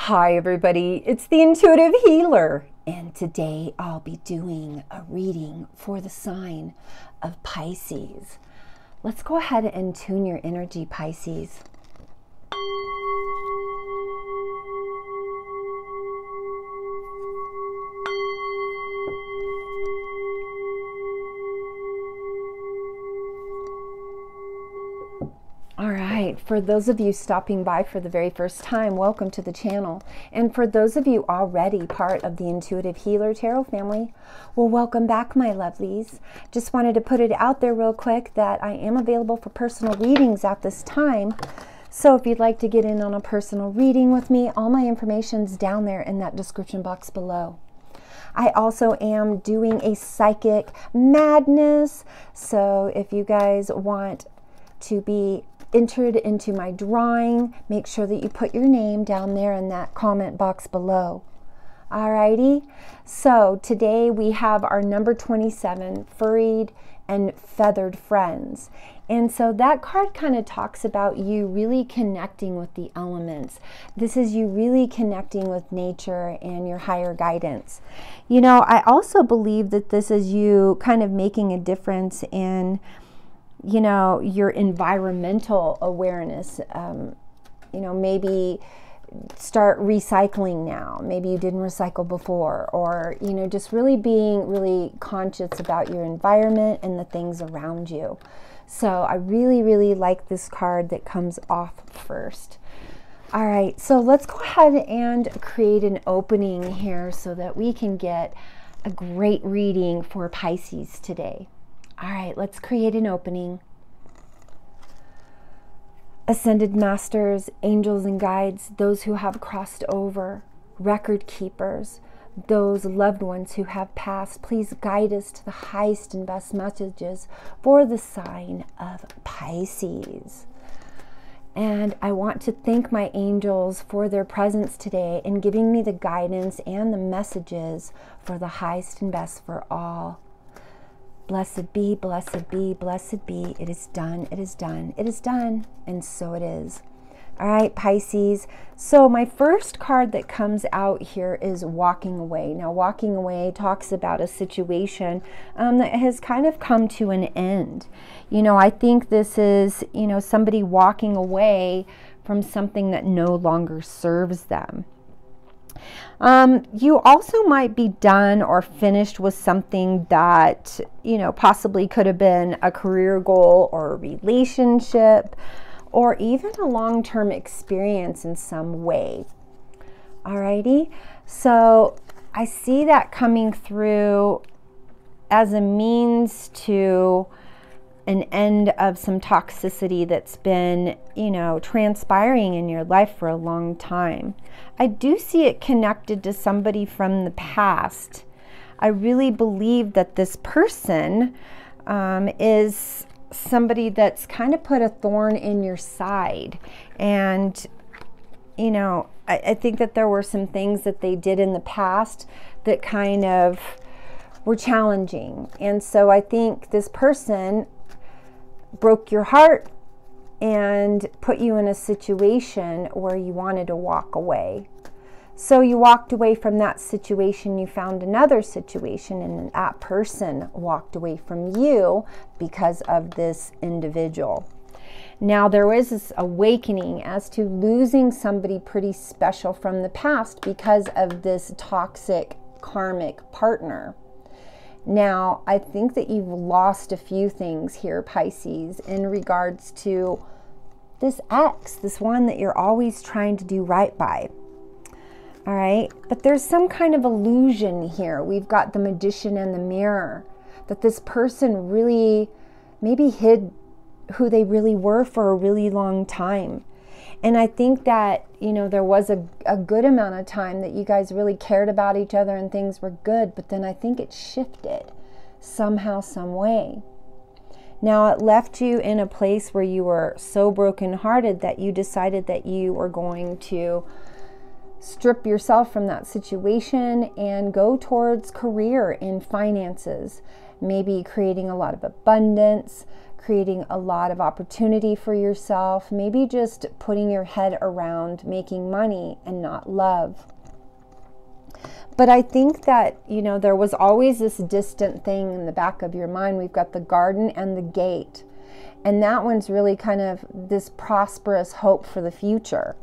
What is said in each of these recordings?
Hi everybody, it's the Intuitive Healer, and today I'll be doing a reading for the sign of Pisces. Let's go ahead and tune your energy, Pisces. All right, for those of you stopping by for the very first time, welcome to the channel. And for those of you already part of the Intuitive Healer Tarot family, well, welcome back, my lovelies. Just wanted to put it out there real quick that I am available for personal readings at this time. So if you'd like to get in on a personal reading with me, all my information's down there in that description box below. I also am doing a psychic madness. So if you guys want to be entered into my drawing, make sure that you put your name down there in that comment box below. Alrighty, so today we have our number 27, Furried and Feathered Friends. And so that card kind of talks about you really connecting with the elements. This is you really connecting with nature and your higher guidance. You know, I also believe that this is you kind of making a difference in, you know, your environmental awareness. You know, maybe start recycling now. Maybe you didn't recycle before, or, you know, just really being really conscious about your environment and the things around you. So I really like this card that comes off first. All right, so let's go ahead and create an opening here so that we can get a great reading for Pisces today. All right, let's create an opening. Ascended masters, angels and guides, those who have crossed over, record keepers, those loved ones who have passed, please guide us to the highest and best messages for the sign of Pisces. And I want to thank my angels for their presence today in giving me the guidance and the messages for the highest and best for all. Blessed be, blessed be, blessed be. It is done, it is done, it is done, and so it is. All right, Pisces. So my first card that comes out here is walking away. Now, walking away talks about a situation that has kind of come to an end. You know, I think this is, you know, somebody walking away from something that no longer serves them. You also might be done or finished with something that, you know, possibly could have been a career goal or a relationship or even a long-term experience in some way. Alrighty, so I see that coming through as a means to an end of some toxicity that's been, you know, transpiring in your life for a long time. I do see it connected to somebody from the past. I really believe that this person is somebody that's kind of put a thorn in your side. And, you know, I think that there were some things that they did in the past that kind of were challenging. And so I think this person broke your heart and put you in a situation where you wanted to walk away. So you walked away from that situation, you found another situation, and that person walked away from you because of this individual. Now, there was this awakening as to losing somebody pretty special from the past because of this toxic karmic partner. Now, I think that you've lost a few things here, Pisces, in regards to this ex, this one that you're always trying to do right by. All right, but there's some kind of illusion here. We've got the Magician and the Mirror, that this person really maybe hid who they really were for a really long time. And I think that, you know, there was a good amount of time that you guys really cared about each other and things were good, but then I think it shifted somehow, some way. Now, it left you in a place where you were so brokenhearted that you decided that you were going to strip yourself from that situation and go towards career in finances, maybe creating a lot of abundance, creating a lot of opportunity for yourself, maybe just putting your head around making money and not love. But I think that, you know, there was always this distant thing in the back of your mind. We've got the garden and the gate. And that one's really kind of this prosperous hope for the future.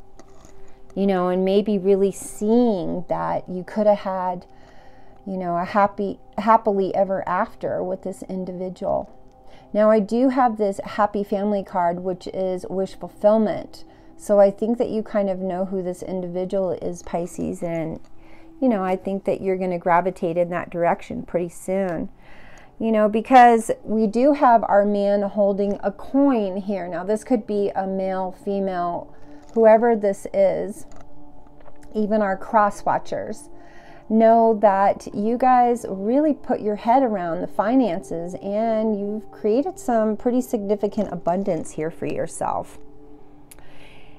You know, and maybe really seeing that you could have had, you know, a happily ever after with this individual. Now, I do have this happy family card, which is wish fulfillment. So I think that you kind of know who this individual is, Pisces, and you know, I think that you're going to gravitate in that direction pretty soon. You know, because we do have our man holding a coin here. Now, this could be a male, female, whoever this is, even our cross watchers. Know that you guys really put your head around the finances and you've created some pretty significant abundance here for yourself.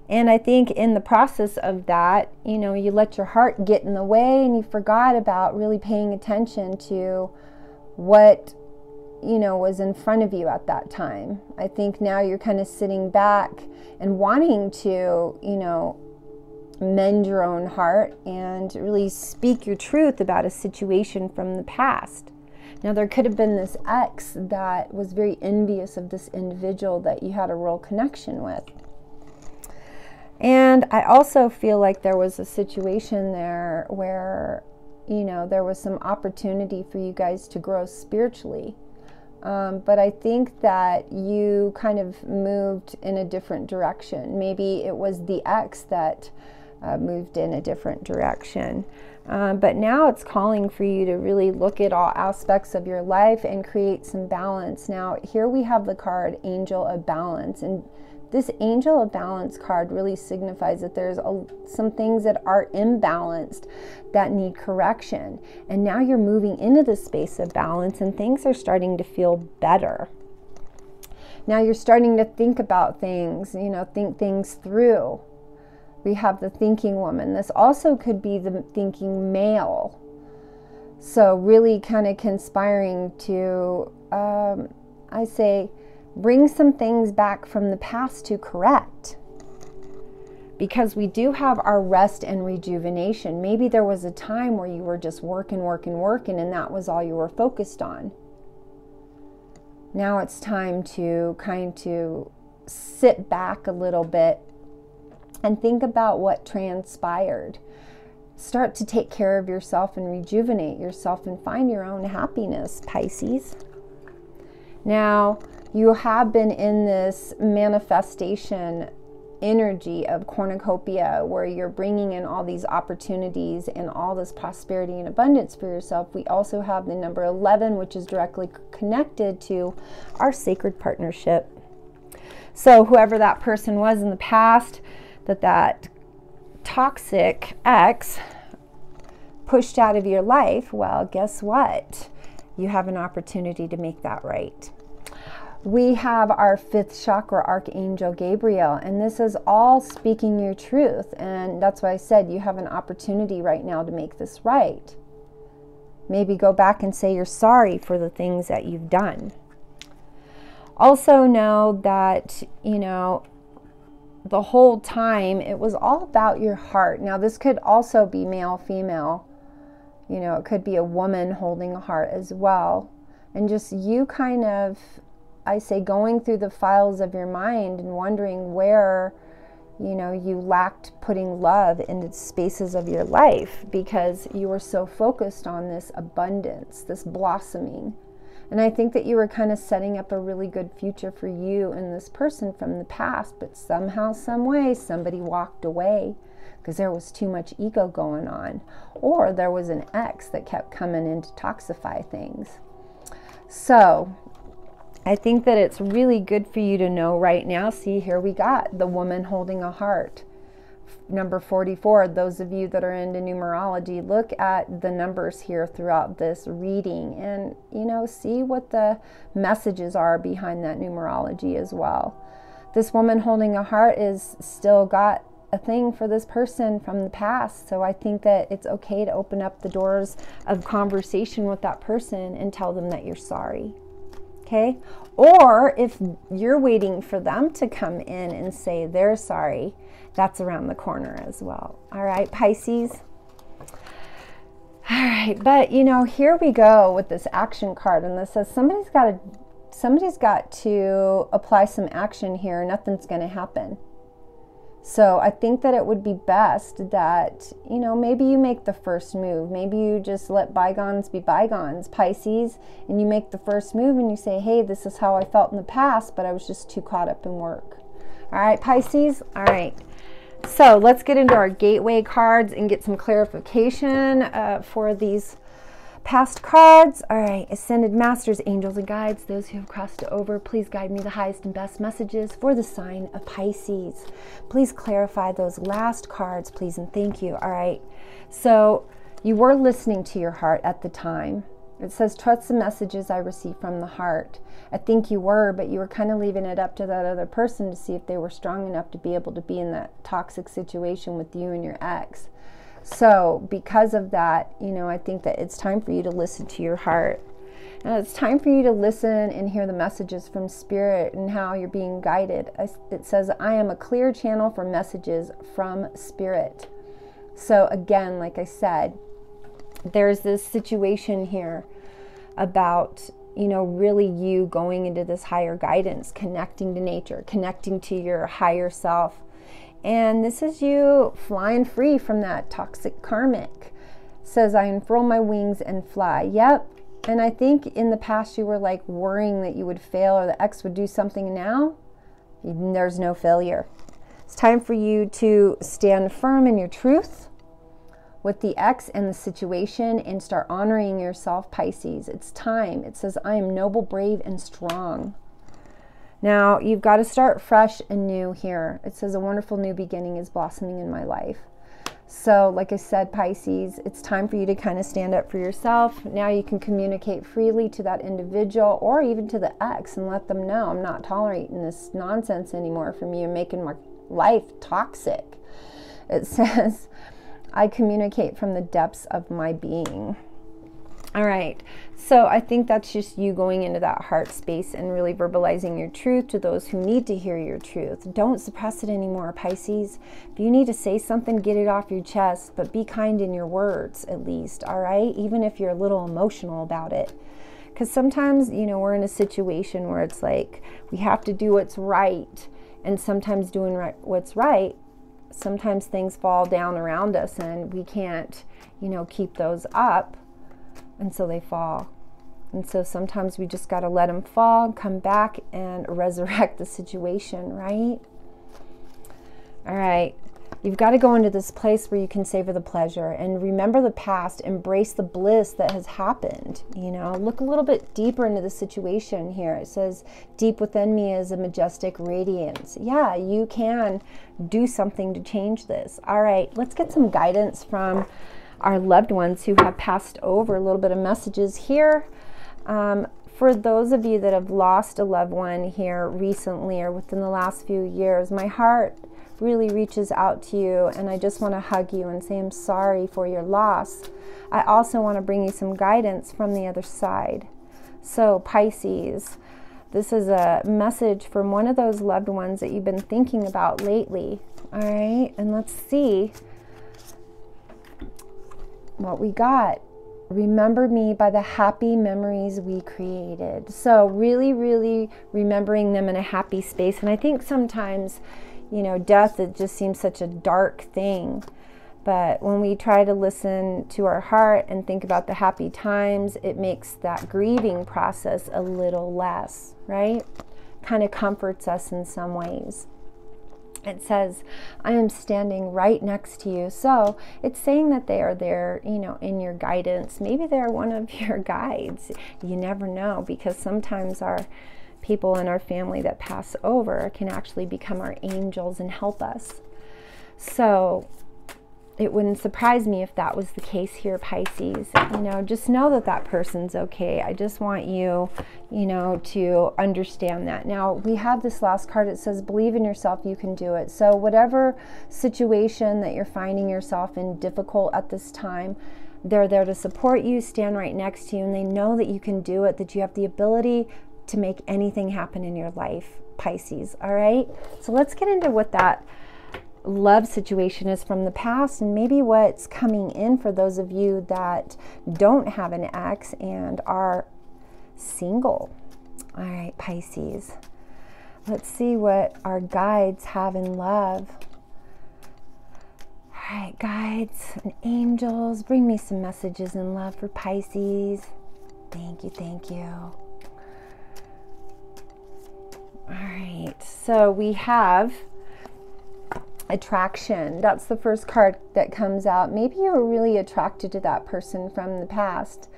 And I think in the process of that, you know, you let your heart get in the way and you forgot about really paying attention to what, you know, was in front of you at that time. I think now you're kind of sitting back and wanting to, you know, mend your own heart and really speak your truth about a situation from the past. Now, there could have been this ex that was very envious of this individual that you had a real connection with. And I also feel like there was a situation there where, you know, there was some opportunity for you guys to grow spiritually. But I think that you kind of moved in a different direction. Maybe it was the ex that moved in a different direction. But now it's calling for you to really look at all aspects of your life and create some balance. Now, here we have the card Angel of Balance. And this Angel of Balance card really signifies that there's some things that are imbalanced that need correction. And now you're moving into the space of balance and things are starting to feel better. Now you're starting to think about things, you know, think things through. We have the thinking woman. This also could be the thinking male. So really kind of conspiring to, I say, bring some things back from the past to correct. Because we do have our rest and rejuvenation. Maybe there was a time where you were just working, and that was all you were focused on. Now it's time to kind of sit back a little bit and think about what transpired. Start to take care of yourself and rejuvenate yourself and find your own happiness, Pisces. Now, you have been in this manifestation energy of cornucopia where you're bringing in all these opportunities and all this prosperity and abundance for yourself. We also have the number 11, which is directly connected to our sacred partnership. So whoever that person was in the past, that toxic ex pushed out of your life, well, guess what? You have an opportunity to make that right. We have our 5th chakra, Archangel Gabriel, and this is all speaking your truth. And that's why I said you have an opportunity right now to make this right. Maybe go back and say you're sorry for the things that you've done. Also know that, you know, the whole time it was all about your heart. Now, this could also be male, female. You know, it could be a woman holding a heart as well. And just you kind of, I say, going through the files of your mind and wondering where, you know, you lacked putting love into spaces of your life because you were so focused on this abundance, this blossoming. And I think that you were kind of setting up a really good future for you and this person from the past, but somehow, some way, somebody walked away because there was too much ego going on, or there was an ex that kept coming in to toxify things. So I think that it's really good for you to know right now. See, here we got the woman holding a heart. Number 44, those of you that are into numerology, look at the numbers here throughout this reading and, you know, see what the messages are behind that numerology as well. This woman holding a heart is still got a thing for this person from the past. So I think that it's okay to open up the doors of conversation with that person and tell them that you're sorry. okay? Or if you're waiting for them to come in and say they're sorry, that's around the corner as well. All right, Pisces. All right, but you know, here we go with this action card, and this says somebody's got to apply some action here. Nothing's going to happen. So I think that it would be best that, you know, maybe you make the first move. Maybe you just let bygones be bygones, Pisces, and you make the first move and you say, hey, this is how I felt in the past, but I was just too caught up in work. All right, Pisces. All right. So let's get into our gateway cards and get some clarification for these past cards. All right, Ascended Masters, Angels and Guides, those who have crossed over, please guide me the highest and best messages for the sign of Pisces. Please clarify those last cards, please, and thank you. All right, so you were listening to your heart at the time. It says, trust the messages I receive from the heart. I think you were, but you were kind of leaving it up to that other person to see if they were strong enough to be able to be in that toxic situation with you and your ex. So because of that, you know, I think that it's time for you to listen to your heart. And it's time for you to listen and hear the messages from Spirit and how you're being guided. It says, I am a clear channel for messages from Spirit. So again, like I said, there's this situation here about, you know, really you going into this higher guidance, connecting to nature, connecting to your higher self. And this is you flying free from that toxic karmic. It says, I unfurl my wings and fly. Yep. And I think in the past you were like worrying that you would fail or the ex would do something. Now there's no failure. It's time for you to stand firm in your truth with the ex and the situation and start honoring yourself, Pisces. It's time. It says, I am noble, brave, and strong. Now, you've got to start fresh and new here. It says, a wonderful new beginning is blossoming in my life. So, like I said, Pisces, it's time for you to kind of stand up for yourself. Now you can communicate freely to that individual or even to the ex and let them know, I'm not tolerating this nonsense anymore from you, making my life toxic. It says, I communicate from the depths of my being. All right, so I think that's just you going into that heart space and really verbalizing your truth to those who need to hear your truth. Don't suppress it anymore, Pisces. If you need to say something, get it off your chest, but be kind in your words at least, all right? Even if you're a little emotional about it. Because sometimes, you know, we're in a situation where it's like we have to do what's right, and sometimes doing what's right, sometimes things fall down around us and we can't, you know, keep those up. And so they fall. And so sometimes we just got to let them fall, come back and resurrect the situation, right? All right. You've got to go into this place where you can savor the pleasure and remember the past, embrace the bliss that has happened. You know, look a little bit deeper into the situation here. It says, deep within me is a majestic radiance. Yeah, you can do something to change this. All right, let's get some guidance from our loved ones who have passed over. A little bit of messages here. For those of you that have lost a loved one here recently or within the last few years, my heart really reaches out to you and I just want to hug you and say I'm sorry for your loss. I also want to bring you some guidance from the other side. So Pisces, this is a message from one of those loved ones that you've been thinking about lately. All right, and let's see what we got. Remember me by the happy memories we created. So really, really remembering them in a happy space. And I think sometimes, you know, death, it just seems such a dark thing. But when we try to listen to our heart and think about the happy times, it makes that grieving process a little less, right? Kind of comforts us in some ways. It says, I am standing right next to you. So it's saying that they are there, you know, in your guidance. Maybe they're one of your guides. You never know, because sometimes our people in our family that pass over can actually become our angels and help us. So it wouldn't surprise me if that was the case here, Pisces. You know, just know that that person's okay. I just want you, you know, to understand that. Now, we have this last card. It says, believe in yourself, you can do it. So whatever situation that you're finding yourself in difficult at this time, they're there to support you, stand right next to you, and they know that you can do it, that you have the ability to make anything happen in your life, Pisces. All right, so let's get into what that love situation is from the past, and maybe what's coming in for those of you that don't have an ex and are single. All right, Pisces, let's see what our guides have in love. All right, guides and angels, bring me some messages in love for Pisces. Thank you, thank you. All right, so we have attraction. That's the first card that comes out. Maybe you were really attracted to that person from the past.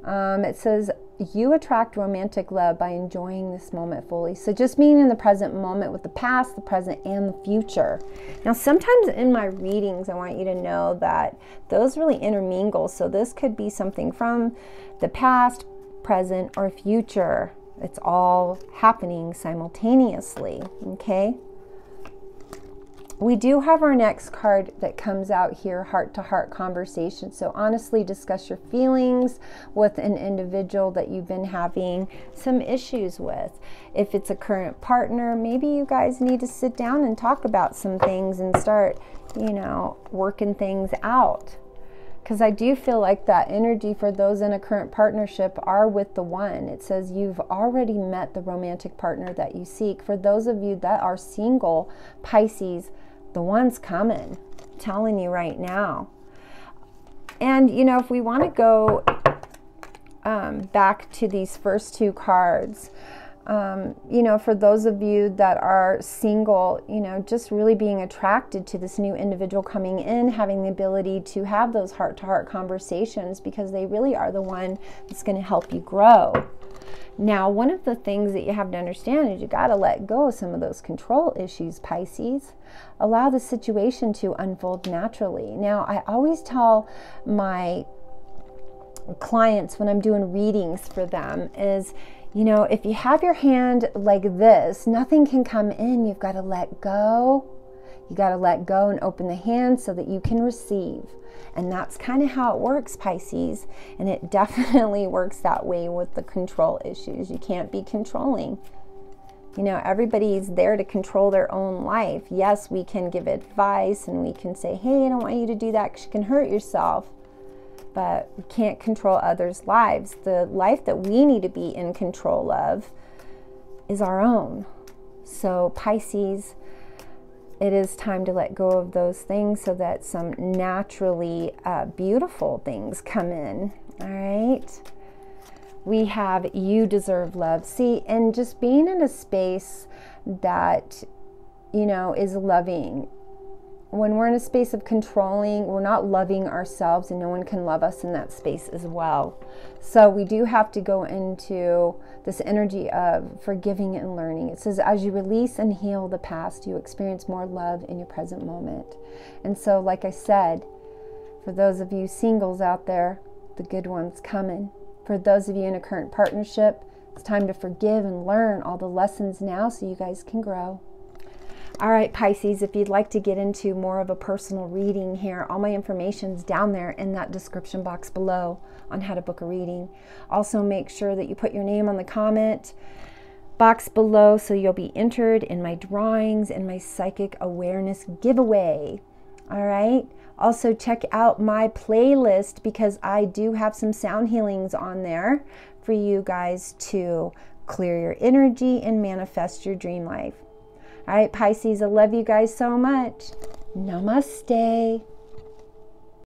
It says you attract romantic love by enjoying this moment fully. So just being in the present moment with the past, the present, and the future. Now, sometimes in my readings, I want you to know that those really intermingle. So this could be something from the past, present, or future. It's all happening simultaneously, okay? We do have our next card that comes out here, heart-to-heart conversation. So honestly, discuss your feelings with an individual that you've been having some issues with. If it's a current partner, maybe you guys need to sit down and talk about some things and start, you know, working things out. Because I do feel like that energy for those in a current partnership are with the one. It says you've already met the romantic partner that you seek. For those of you that are single, Pisces, the one's coming. I'm telling you right now. And, you know, if we want to go back to these first two cards, you know, for those of you that are single, you know, just really being attracted to this new individual coming in, having the ability to have those heart-to-heart conversations, because they really are the one that's going to help you grow. Now, one of the things that you have to understand is you got to let go of some of those control issues, Pisces. Allow the situation to unfold naturally. Now, I always tell my clients when I'm doing readings for them is, you know, if you have your hand like this, nothing can come in. You've got to let go. You got to let go and open the hand so that you can receive. And that's kind of how it works, Pisces. And it definitely works that way with the control issues. You can't be controlling. You know, everybody's there to control their own life. Yes, we can give advice and we can say, hey, I don't want you to do that because you can hurt yourself. But we can't control others' lives. The life that we need to be in control of is our own. So Pisces, it is time to let go of those things so that some naturally beautiful things come in. All right. We have you deserve love. See, and just being in a space that, you know, is loving. When we're in a space of controlling, we're not loving ourselves, and no one can love us in that space as well. So we do have to go into this energy of forgiving and learning. It says, as you release and heal the past, you experience more love in your present moment. And so, like I said, for those of you singles out there, the good one's coming. For those of you in a current partnership, it's time to forgive and learn all the lessons now so you guys can grow. All right, Pisces, if you'd like to get into more of a personal reading here, all my information's down there in that description box below on how to book a reading. Also, make sure that you put your name on the comment box below so you'll be entered in my drawings and my psychic awareness giveaway. All right. Also, check out my playlist because I do have some sound healings on there for you guys to clear your energy and manifest your dream life. All right, Pisces, I love you guys so much. Namaste.